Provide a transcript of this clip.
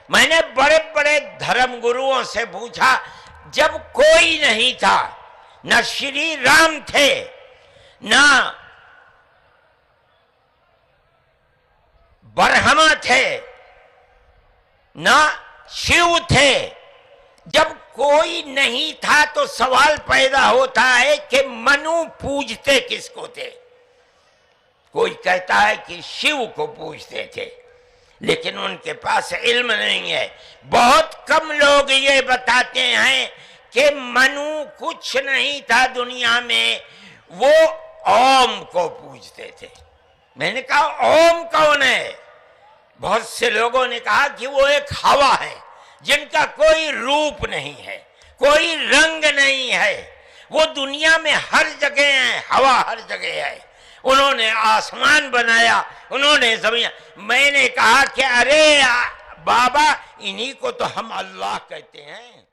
मैंने बड़े बड़े धर्म गुरुओं से पूछा, जब कोई नहीं था, न श्री राम थे, न ब्रह्मा थे, न शिव थे, जब कोई नहीं था तो सवाल पैदा होता है कि मनु पूजते किसको थे। कोई कहता है कि शिव को पूजते थे, लेकिन उनके पास इल्म नहीं है। बहुत कम लोग ये बताते हैं कि मनु कुछ नहीं था दुनिया में, वो ओम को पूजते थे। मैंने कहा ओम कौन है? बहुत से लोगों ने कहा कि वो एक हवा है जिनका कोई रूप नहीं है, कोई रंग नहीं है, वो दुनिया में हर जगह है, हवा हर जगह है। उन्होंने आसमान बनाया, उन्होंने जमीन। मैंने कहा कि अरे बाबा, इन्हीं को तो हम अल्लाह कहते हैं।